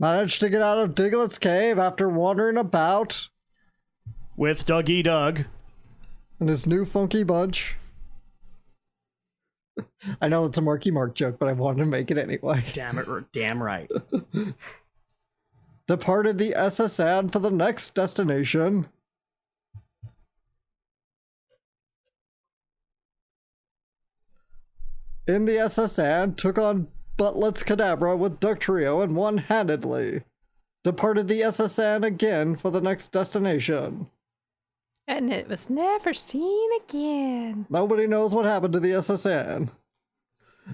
Managed to get out of Diglett's cave after wandering about. With Dougie Doug. And his new funky bunch. I know it's a Marky Mark joke, but I wanted to make it anyway. Damn it, damn right. Departed the SSN for the next destination. In the SSN, took on Butlet's Kadabra with Duck Trio and one-handedly. Departed the SSN again for the next destination. And it was never seen again. Nobody knows what happened to the SSN.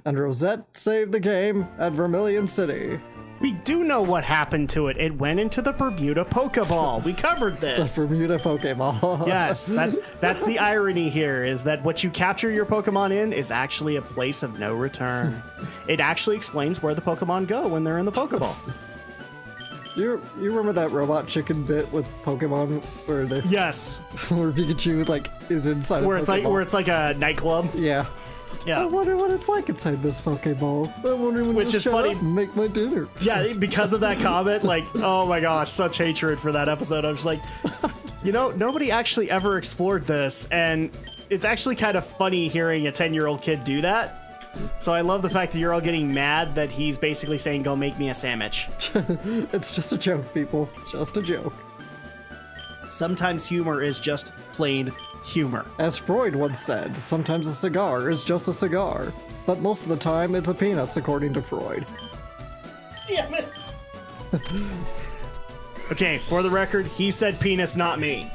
And Rosette saved the game at Vermillion City. We do know what happened to it. It went into the Bermuda Pokeball. We covered this. The Bermuda Pokeball. Yes, that's the irony here, is that what you capture your Pokemon in is actually a place of no return. It actually explains where the Pokemon go when they're in the Pokeball. You remember that robot chicken bit with Pokemon where the Yes, where Pikachu like is inside where a it's Pokeball? where it's like a nightclub. Yeah. Yeah. I wonder what it's like inside this Pokeballs. I'm wondering when Which you'll is shut funny. up and make my dinner. Yeah, because of that comment, like, oh my gosh, such hatred for that episode. I'm just like, you know, nobody actually ever explored this, and it's actually kind of funny hearing a 10-year-old kid do that. So I love the fact that you're all getting mad that he's basically saying, go make me a sandwich. It's just a joke, people. Just a joke. Sometimes humor is just plain humor. As Freud once said, sometimes a cigar is just a cigar, but most of the time it's a penis, according to Freud. Damn it. Okay, for the record, he said penis, not me.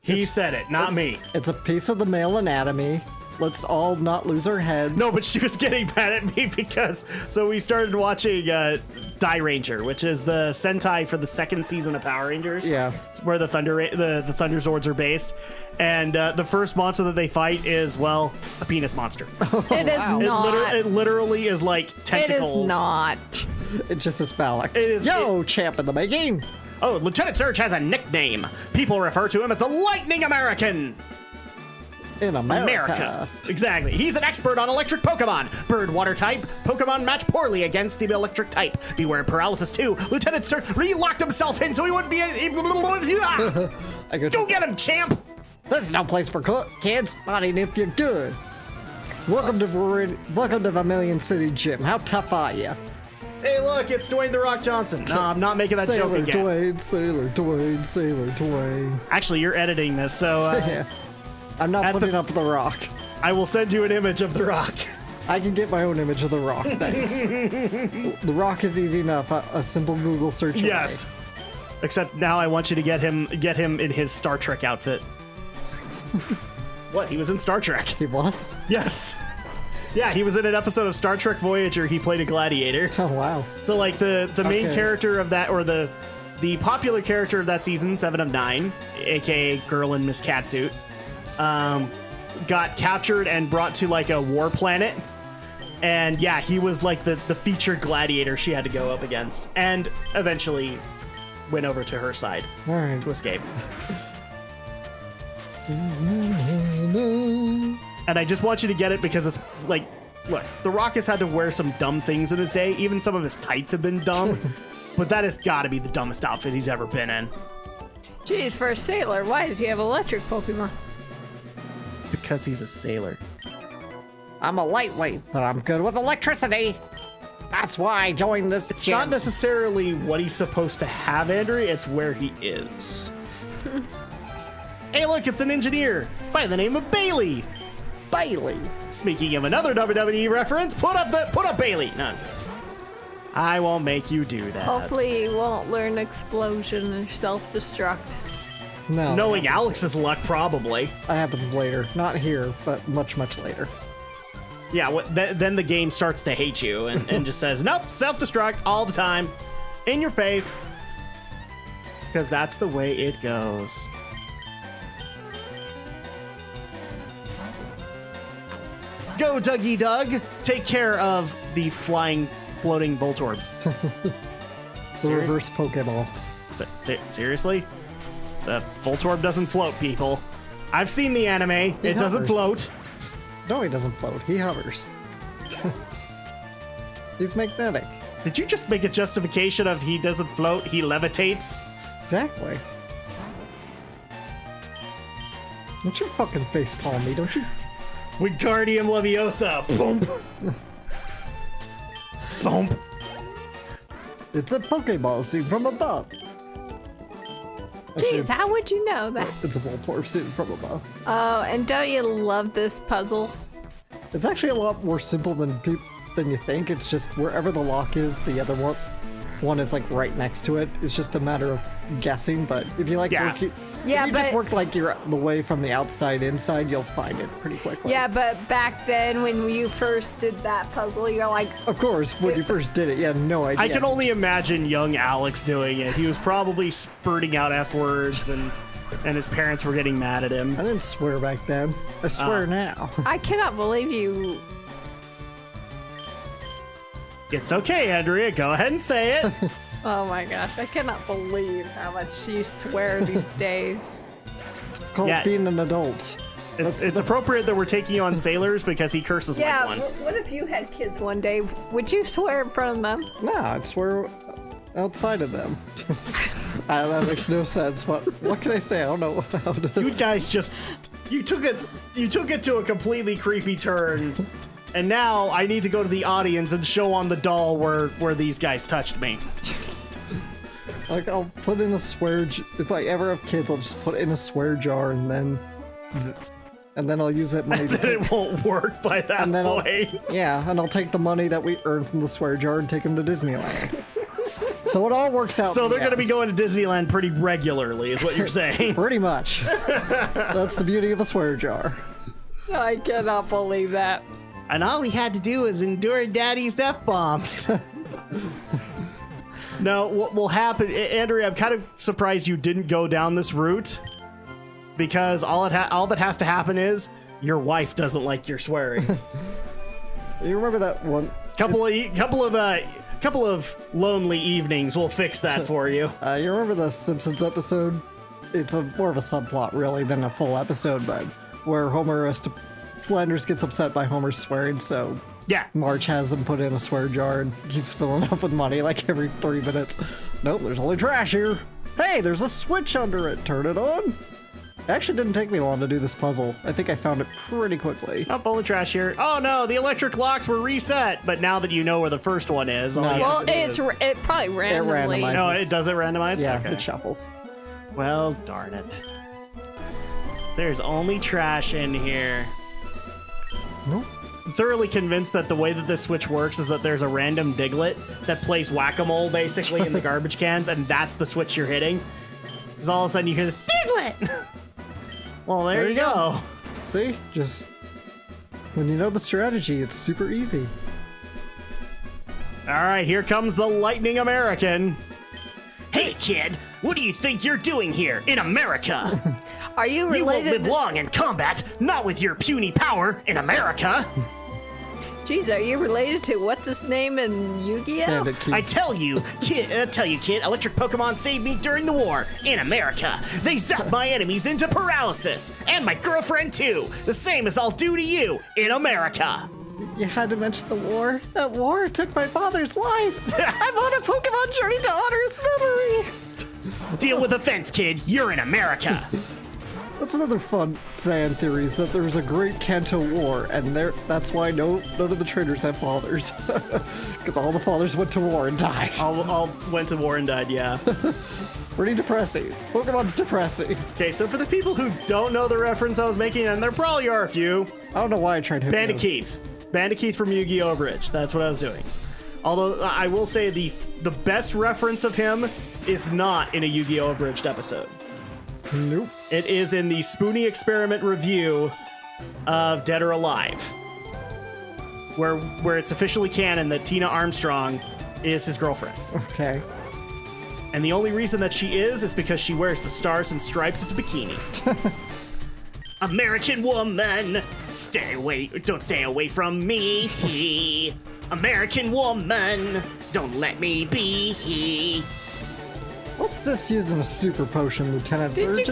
He said it, not me. It's a piece of the male anatomy. Let's all not lose our heads. No, but she was getting mad at me because, so we started watching Die Ranger, which is the Sentai for the second season of Power Rangers. Yeah. It's where the the Thunder Zords are based. And the first monster that they fight is, well, a penis monster. It is not. It literally is like It tentacles. is not. It just is phallic. It is. Yo, champ in the making. Oh, Lieutenant Surge has a nickname. People refer to him as the Lightning American. In America. Exactly. He's an expert on electric Pokemon. Bird water type. Pokemon match poorly against the electric type. Beware paralysis too. Lieutenant Surge re-locked himself in so he wouldn't be Go get him, champ! This is no place for kids, not even if you're good. Welcome to Vermillion City Gym. How tough are you? Hey, look, it's Dwayne The Rock Johnson. No, I'm not making that joke again. Dwayne, Sailor Dwayne. Actually, you're editing this, so Yeah. I'm not putting up The Rock. I will send you an image of The Rock. I can get my own image of The Rock, thanks. The Rock is easy enough, a simple Google search away. Yes. Except now I want you to get him in his Star Trek outfit. What? He was in Star Trek. He was? Yes. Yeah, he was in an episode of Star Trek Voyager. He played a gladiator. Oh, wow. So like the main character of that, or the popular character of that season, 7 of 9, aka Girl in Miss Catsuit, got captured and brought to like a war planet. And yeah, he was like the featured gladiator she had to go up against, and eventually went over to her side All right. to escape. And I just want you to get it because it's like, look, The Rock has had to wear some dumb things in his day. Even some of his tights have been dumb. But that has got to be the dumbest outfit he's ever been in. Geez, for a sailor, why does he have electric Pokemon? Because he's a sailor. I'm a lightweight, but I'm good with electricity. That's why I joined this It's gym. not necessarily what he's supposed to have, Andrew. It's where he is. Hey, look, it's an engineer by the name of Bailey. Bailey. Speaking of another WWE reference, put up Bailey. No, I won't make you do that. Hopefully he won't learn explosion or self-destruct. No. Knowing Alex's luck, probably. That happens later. Not here, but much, much later. Yeah, then the game starts to hate you and just says, nope, self-destruct all the time. In your face. Because that's the way it goes. Go, Dougie Doug. Take care of the floating Voltorb. The reverse Pokeball. Seriously? The Voltorb doesn't float, people. I've seen the anime. It doesn't float. No, he doesn't float. He hovers. He's magnetic. Did you just make a justification of he doesn't float, he levitates? Exactly. Don't you fucking facepalm me, don't you? Wingardium Leviosa. Thump. Thump. It's a Pokeball seen from above. Jeez, how would you know that? It's a Voltorb seen from above. Oh, and don't you love this puzzle? It's actually a lot more simple than you think. It's just wherever the lock is, the other one is like right next to it. It's just a matter of guessing. But if you like work, if you just work like the way from the outside inside, you'll find it pretty quickly. Yeah, but back then when you first did that puzzle, you're like, of course, when you first did it, you had no idea. I can only imagine young Alex doing it. He was probably spurting out F words and his parents were getting mad at him. I didn't swear back then. I swear now. I cannot believe you. It's okay, Andrea. Go ahead and say it. Oh my gosh, I cannot believe how much you swear these days. It's called being an adult. It's appropriate that we're taking on Sailors because he curses like one. What if you had kids one day? Would you swear in front of them? No, I'd swear outside of them. That makes no sense, but what can I say? I don't know about it. You guys just you took it to a completely creepy turn, and now I need to go to the audience and show on the doll where these guys touched me. Like, I'll put in a swear if I ever have kids, I'll just put it in a swear jar and then I'll use that money to it won't work by that point. And I'll take the money that we earn from the swear jar and take them to Disneyland. So it all works out. So they're going to be going to Disneyland pretty regularly, is what you're saying. Pretty much. That's the beauty of a swear jar. I cannot believe that. And all we had to do was endure Daddy's F-bombs. No, what will happen, Andrea, I'm kind of surprised you didn't go down this route, because all that has to happen is your wife doesn't like your swearing. You remember that one? Couple of lonely evenings will fix that for you. You remember the Simpsons episode? It's more of a subplot, really, than a full episode, but where Flanders gets upset by Homer's swearing, so yeah, Marge has him put in a swear jar and keeps filling up with money like every 3 minutes. Nope, there's only trash here. Hey, there's a switch under it. Turn it on. It actually didn't take me long to do this puzzle. I think I found it pretty quickly. Oh, only trash here. Oh no, the electric locks were reset. But now that you know where the first one is, it probably randomly. It randomizes. No, it doesn't randomize? Yeah, okay. It shuffles. Well, darn it. There's only trash in here. Nope. I'm thoroughly convinced that the way that this switch works is that there's a random Diglett that plays whack-a-mole basically in the garbage cans, and that's the switch you're hitting. Because all of a sudden you hear this Diglett! Well, there you go. See? Just when you know the strategy, it's super easy. All right, here comes the Lightning American. Hey, kid, what do you think you're doing here in America? Are you related? You won't live long in combat, not with your puny power in America. Jeez, are you related to what's his name in Yu-Gi-Oh? I tell you, kid, electric Pokemon saved me during the war in America. They zapped my enemies into paralysis, and my girlfriend too. The same as I'll do to you in America. You had to mention the war. That war took my father's life. I'm on a Pokemon journey to honor his memory. Deal with offense, kid. You're in America. That's another fun fan theory, is that there was a great Kanto War, and that's why none of the trainers have fathers. Because all the fathers went to war and died. All went to war and died, yeah. Pretty depressing. Pokemon's depressing. Okay, so for the people who don't know the reference I was making, and there probably are a few. I don't know why I tried to. Bandicoot from Yu-Gi-Oh! Bridge. That's what I was doing. Although I will say the best reference of him is not in a Yu-Gi-Oh! Abridged episode. Nope. It is in the Spoonie Experiment review of Dead or Alive, where it's officially canon that Tina Armstrong is his girlfriend. Okay. And the only reason that she is because she wears the stars and stripes as a bikini. American woman, don't stay away from me. American woman, don't let me be. What's this using a super potion, Lieutenant Surge?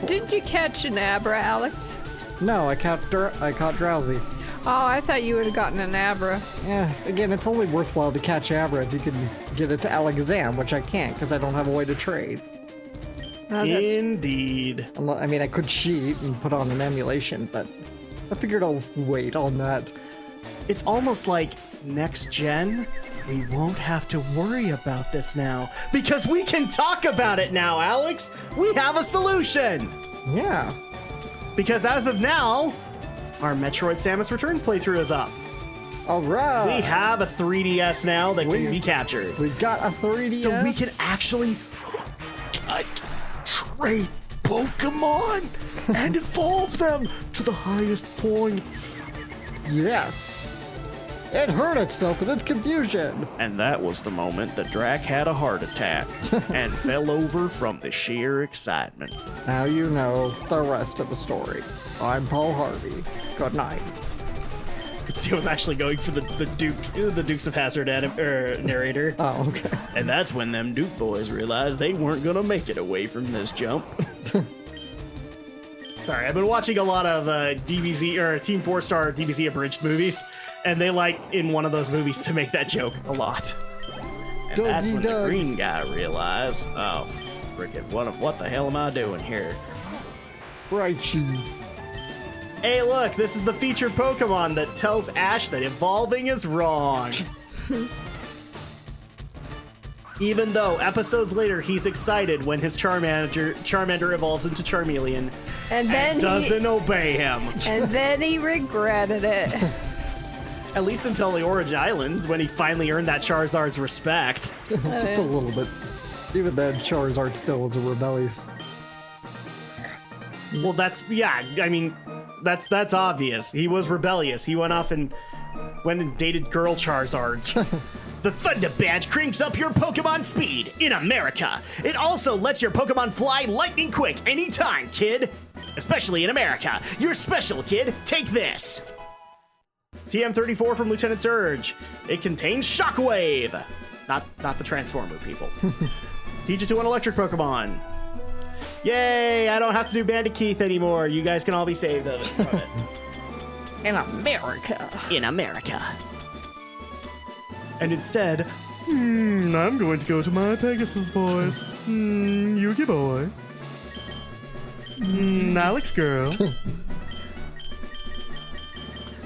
Did you catch an Abra, Alex? No, I caught Drowsy. Oh, I thought you would have gotten an Abra. Yeah, again, it's only worthwhile to catch Abra if you can get it to Alakazam, which I can't because I don't have a way to trade. Indeed. I mean, I could cheat and put on an emulation, but I figured I'll wait on that. It's almost like next gen, we won't have to worry about this now because we can talk about it now, Alex. We have a solution. Yeah. Because as of now, our Metroid Samus Returns playthrough is up. All right. We have a 3DS now that can be captured. We got a 3DS. So we can actually trade Pokemon and evolve them to the highest points. Yes. It hurt itself in its confusion. And that was the moment that Drak had a heart attack and fell over from the sheer excitement. Now you know the rest of the story. I'm Paul Harvey. Good night. He was actually going for the Dukes of Hazzard narrator. Oh, okay. And that's when them Duke boys realized they weren't gonna make it away from this jump. Sorry, I've been watching a lot of DBZ or Team 4-Star DBZ abridged movies, and they like in one of those movies to make that joke a lot. And that's when the green guy realized, oh, frickin', what the hell am I doing here? Raichu. Hey, look, this is the featured Pokemon that tells Ash that evolving is wrong. Even though episodes later he's excited when his Charmander evolves into Charmeleon and then doesn't obey him. And then he regretted it. At least until the Origin Islands when he finally earned that Charizard's respect. Just a little bit. Even then, Charizard still was a rebellious. Well, that's obvious. He was rebellious. He went off and went and dated girl Charizards. The Thunder Badge cranks up your Pokemon speed in America. It also lets your Pokemon fly lightning quick anytime, kid. Especially in America. You're special, kid. Take this. TM34 from Lieutenant Surge. It contains Shockwave. Not the Transformer people. Teach it to an electric Pokemon. Yay, I don't have to do Bandicoot anymore. You guys can all be saved from it. In America. In America. And instead, I'm going to go to my Pegasus voice. Yugi boy. Alex girl.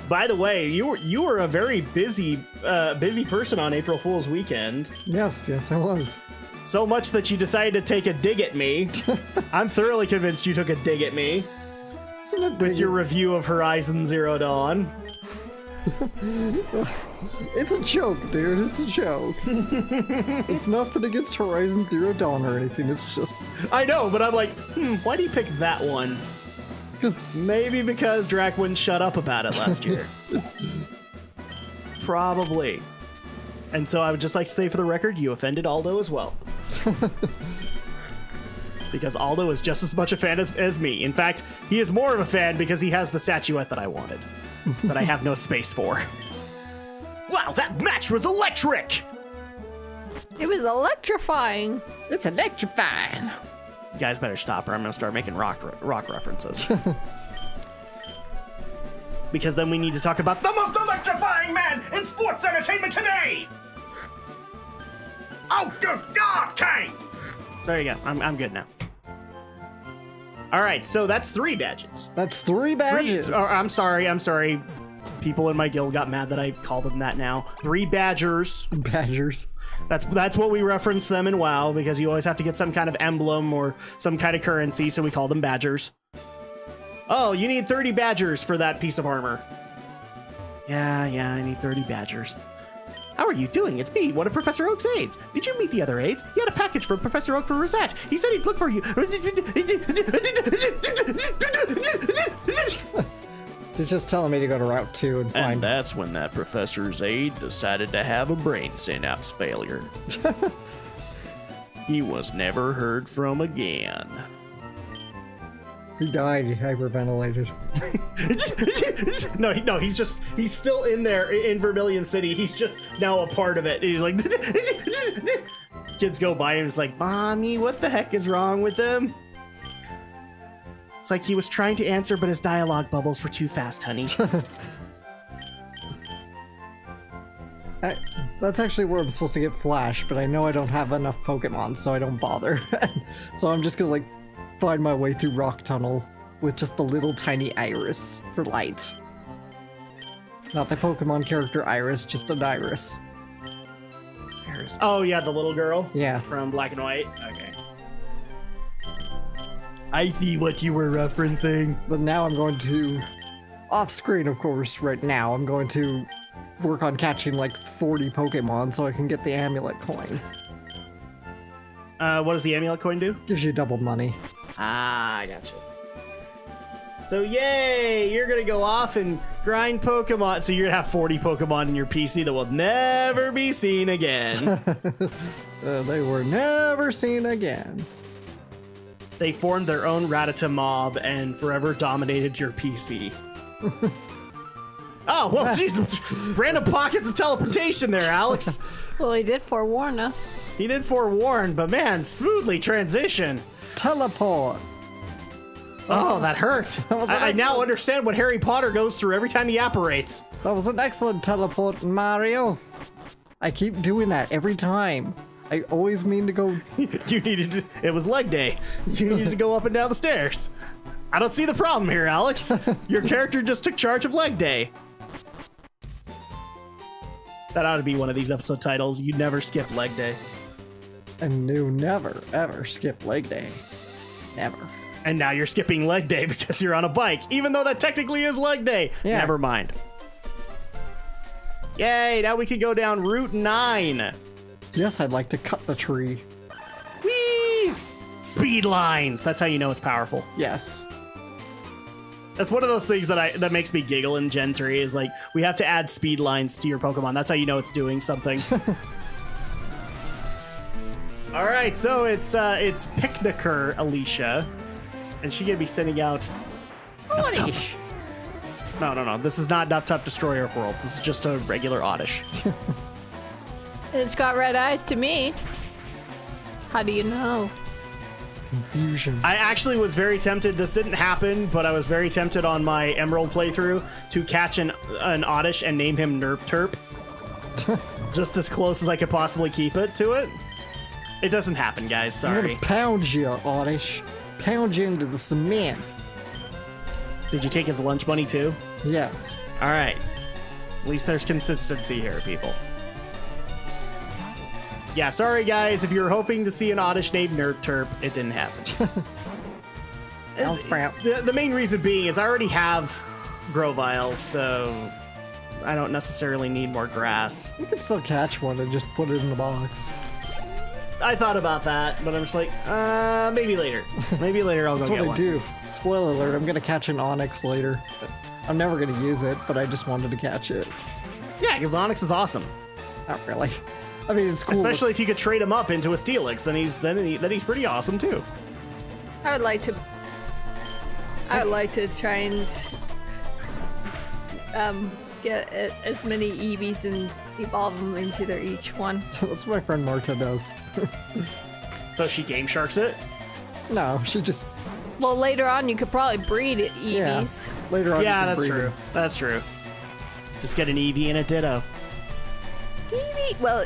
By the way, you were a very busy person on April Fool's weekend. Yes, I was. So much that you decided to take a dig at me. I'm thoroughly convinced you took a dig at me. With your review of Horizon Zero Dawn. It's a joke, dude. It's a joke. It's nothing against Horizon Zero Dawn or anything. It's just... I know, but I'm like, why do you pick that one? Maybe because Drak wouldn't shut up about it last year. Probably. And so I would just like to say for the record, you offended Aldo as well. Because Aldo is just as much a fan as me. In fact, he is more of a fan because he has the statuette that I wanted. That I have no space for. Wow, that match was electric! It was electrifying. It's electrifying. You guys better stop or I'm gonna start making rock references. Because then we need to talk about the most electrifying man in sports entertainment today! Oh, good God, Kane! There you go. I'm good now. All right, so that's 3 badges. That's 3 badges. I'm sorry. People in my guild got mad that I called them that now. 3 badgers. Badgers. That's what we reference them in WoW, because you always have to get some kind of emblem or some kind of currency, so we call them badgers. Oh, you need 30 badgers for that piece of armor. Yeah, I need 30 badgers. How are you doing? It's me, one of Professor Oak's aides. Did you meet the other aides? He had a package from Professor Oak for Rosette. He said he'd look for you. He's just telling me to go to Route 2 and find... And that's when that professor's aide decided to have a brain synapse failure. He was never heard from again. He died. He hyperventilated. No, he's still in there in Vermillion City. He's just now a part of it. He's like, kids go by and he's like, Mommy, what the heck is wrong with him? It's like he was trying to answer, but his dialogue bubbles were too fast, honey. That's actually where I'm supposed to get Flash, but I know I don't have enough Pokemon, so I don't bother. So I'm just gonna like find my way through Rock Tunnel with just the little tiny Iris for light. Not the Pokemon character Iris, just an Iris. Iris. Oh yeah, the little girl. Yeah. From Black and White. Okay. I see what you were referencing. But now I'm going to, off screen of course, right now, I'm going to work on catching like 40 Pokemon so I can get the amulet coin. What does the amulet coin do? Gives you double money. Ah, I gotcha. So yay, you're gonna go off and grind Pokemon. So you're gonna have 40 Pokemon in your PC that will never be seen again. They were never seen again. They formed their own Rattata mob and forever dominated your PC. Oh, well, jeez, random pockets of teleportation there, Alex. Well, he did forewarn us. He did forewarn, but man, smoothly transition. Teleport. Oh, that hurt. I now understand what Harry Potter goes through every time he apparates. That was an excellent teleport, Mario. I keep doing that every time. I always mean to go. You needed to, it was leg day. You needed to go up and down the stairs. I don't see the problem here, Alex. Your character just took charge of leg day. That ought to be one of these episode titles. You never skip leg day. And you never, ever skip leg day. Never. And now you're skipping leg day because you're on a bike, even though that technically is leg day. Yeah. Never mind. Yay, now we can go down Route 9. Yes, I'd like to cut the tree. Whee! Speed lines. That's how you know it's powerful. Yes. That's one of those things that makes me giggle in Gen 3 is like, we have to add speed lines to your Pokemon. That's how you know it's doing something. All right, so it's Picnicker Alicia, and she gonna be sending out Nuptup. No. This is not Nuptup Destroyer of Worlds. This is just a regular Oddish. It's got red eyes to me. How do you know? Confusion. I actually was very tempted. This didn't happen, but I was very tempted on my Emerald playthrough to catch an Oddish and name him Nerp Terp. Just as close as I could possibly keep it to it. It doesn't happen, guys. I'm Sorry. gonna pound you, Oddish. Pound you into the cement. Did you take his lunch money too? Yes. All right. At least there's consistency here, people. Yeah, sorry guys, if you were hoping to see an Oddish named Nerp Terp, it didn't happen. The main reason being is I already have Groviles, so I don't necessarily need more grass. You can still catch one and just put it in the box. I thought about that, but I'm just like, maybe later. Maybe later I'll go get one. That's what I do. Spoiler alert, I'm gonna catch an Onyx later. I'm never gonna use it, but I just wanted to catch it. Yeah, because Onyx is awesome. Not really. I mean, it's cool. Especially if you could trade him up into a Steelix, then he's pretty awesome too. I would like to try and get as many Eevees and evolve them into their each one. That's what my friend Marta does. So she Game Sharks it? No, she just... Well, later on you could probably breed Eevees. Yeah, later on. Yeah, you can that's breed true. them. That's true. Just get an Eevee and a Ditto. Eevee? Well...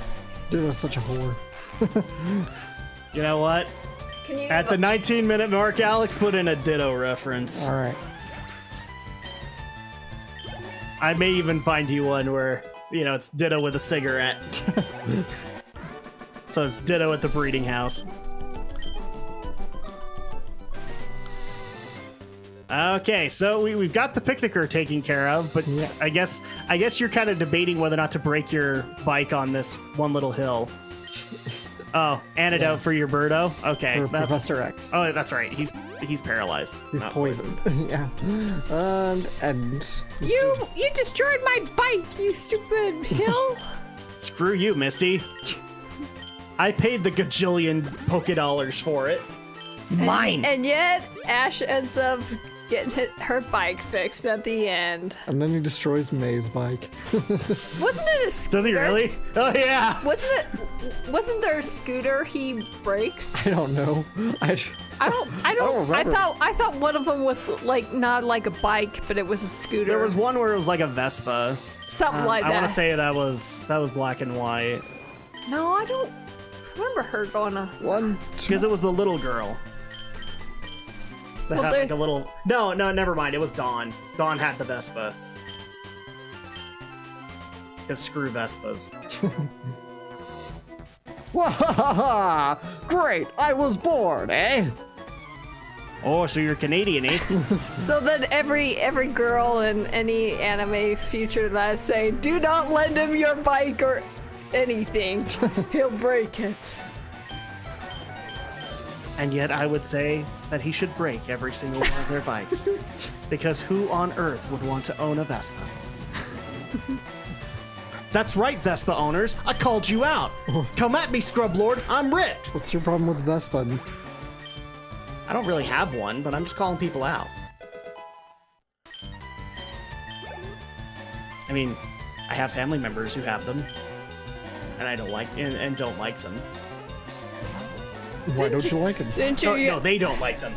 Dude, was such a whore. You know what? Can you At the 19-minute mark, Alex put in a Ditto reference. All right. I may even find you one where, you know, it's Ditto with a cigarette. So it's Ditto at the breeding house. Okay, so we've got the Picnicker taken care of, but yeah. I guess you're kind of debating whether or not to break your bike on this one little hill. Oh, antidote for your Birdo? Okay. For Professor X. Oh, that's right. He's paralyzed. He's not poisoned. Yeah. And You destroyed my bike, you stupid hill! Screw you, Misty. I paid the gajillion Pokédollars for it. It's mine. And yet, Ash ends up getting her bike fixed at the end. And then he destroys May's bike. Wasn't it a scooter? Does he really? Oh yeah. Wasn't there a scooter he breaks? I don't know. I don't remember. I thought one of them was like not like a bike, but it was a scooter. There was one where it was like a Vespa. Something like that. I want to say that was black and white. No, I don't remember her going to... One, two. Because it was the little girl. That had like a little... No, never mind. It was Dawn. Dawn had the Vespa. Because screw Vespas. Wahaha! Great! I was born, eh? Oh, so you're Canadian, eh? So then every girl in any anime feature that say, do not lend him your bike or anything. He'll break it. And yet I would say that he should break every single one of their bikes. Because who on earth would want to own a Vespa? That's right, Vespa owners. I called you out. Come at me, Scrub Lord. I'm ripped. What's your problem with Vespa? I don't really have one, but I'm just calling people out. I mean, I have family members who have them, and I don't like and don't like them. Why don't you like them? Didn't you? No, they don't like them.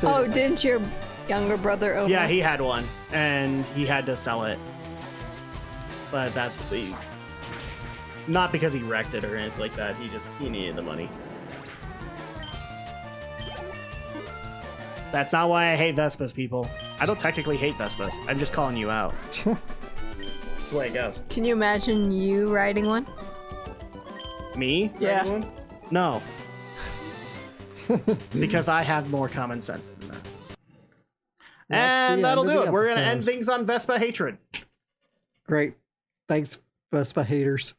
Oh, didn't your younger brother own Yeah, one? he had one, and he had to sell it. But that's not because he wrecked it or anything like that. He needed the money. That's not why I hate Vespas, people. I don't technically hate Vespas. I'm just calling you out. That's the way it goes. Can you imagine you riding one? Me? Yeah. riding one? No. Because I have more common sense than that. And that'll do it. We're going to end things on Vespa hatred. Great. Thanks, Vespa haters.